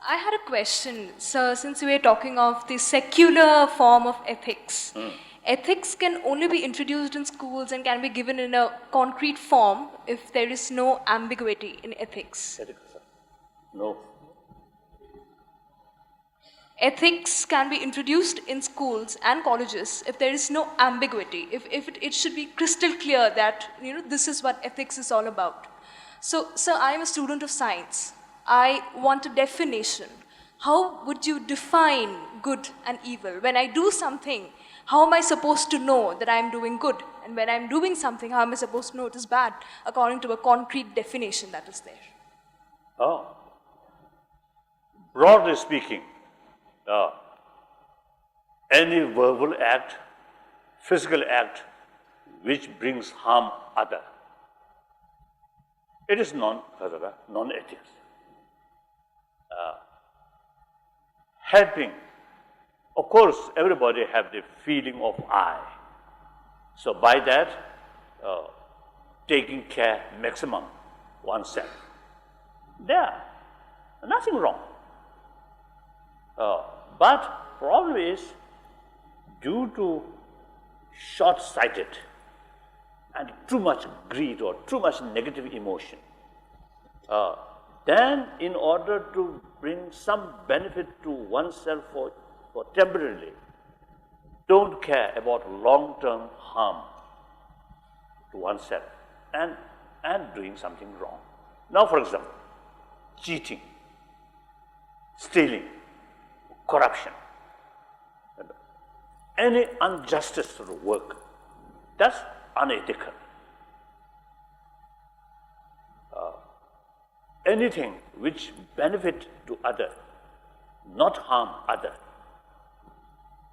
I had a question, sir, since we were talking of the secular form of ethics. Ethics can only be introduced in schools and can be given in a concrete form if there is no ambiguity in ethics. No. Ethics can be introduced in schools and colleges if there is no ambiguity, if it should be crystal clear that this is what ethics is all about. So, sir, I am a student of science. I want a definition. How would you define good and evil? When I do something, how am I supposed to know that I am doing good? And when I am doing something, how am I supposed to know it is bad according to a concrete definition that is there? Oh. Broadly speaking, any verbal act, physical act which brings harm other, it is non-ethics. Helping, of course, everybody have the feeling of I. So by that, taking care maximum oneself. There, nothing wrong. But problem is, due to short-sighted and too much greed or too much negative emotion, then in order to bring some benefit to oneself for temporarily, don't care about long-term harm to oneself and doing something wrong. Now, for example, cheating, stealing, corruption, any injustice sort of work, that's unethical. Anything which benefit to other, not harm other,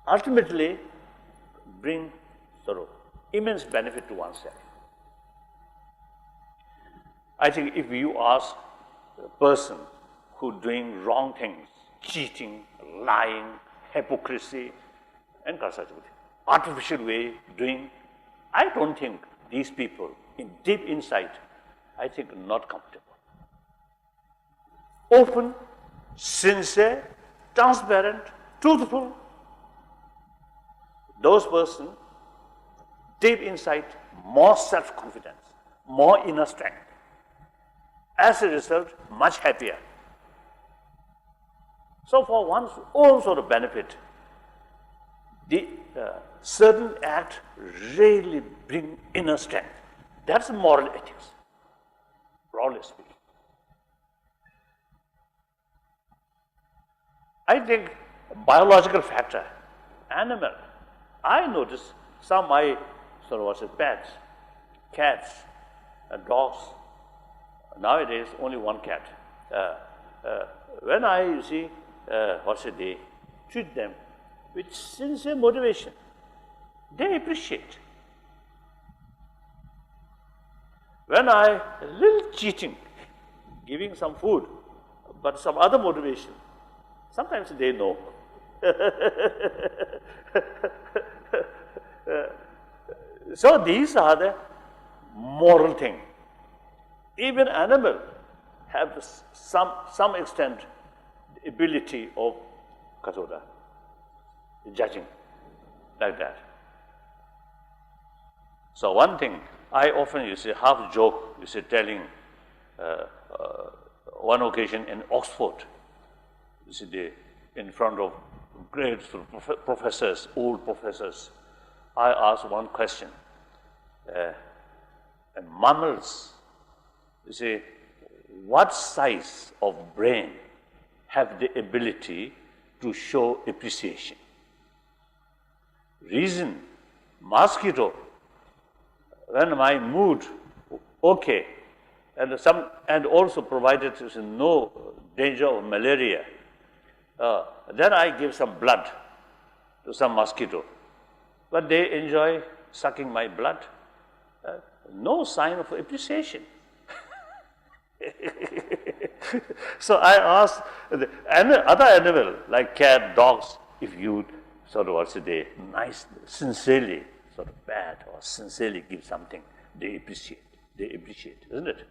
ultimately bring sort of immense benefit to oneself. I think if you ask a person who doing wrong things, cheating, lying, hypocrisy, and such artificial way doing, I don't think these people, in deep insight, I think not comfortable. Open, sincere, transparent, truthful, those persons, deep insight, more self-confidence, more inner strength. As a result, much happier. So for one's own sort of benefit, the certain act really bring inner strength. That's moral ethics, broadly speaking. I think biological factor, animal. I notice some of my pets, cats, and dogs. Nowadays, only one cat. When I they treat them with sincere motivation, they appreciate. When a little cheating, giving some food, but some other motivation, sometimes they know. So these are the moral thing. Even animal have some extent the ability of judging like that. So one thing I often half joke telling one occasion in Oxford, in front of great professors, old professors, I asked one question. And mammals, what size of brain have the ability to show appreciation? Reason, mosquito, when my mood okay, and also provided no danger of malaria, then I give some blood to some mosquito. But they enjoy sucking my blood. No sign of appreciation. So I asked the other animal like cat, dogs, if you sincerely bad or sincerely give something, they appreciate, isn't it?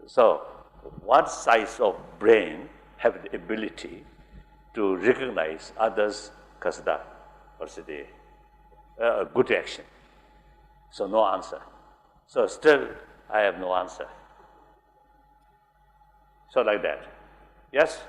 So what size of brain have the ability to recognize others' kasda, or say a good action. So no answer. So still, I have no answer. So like that. Yes?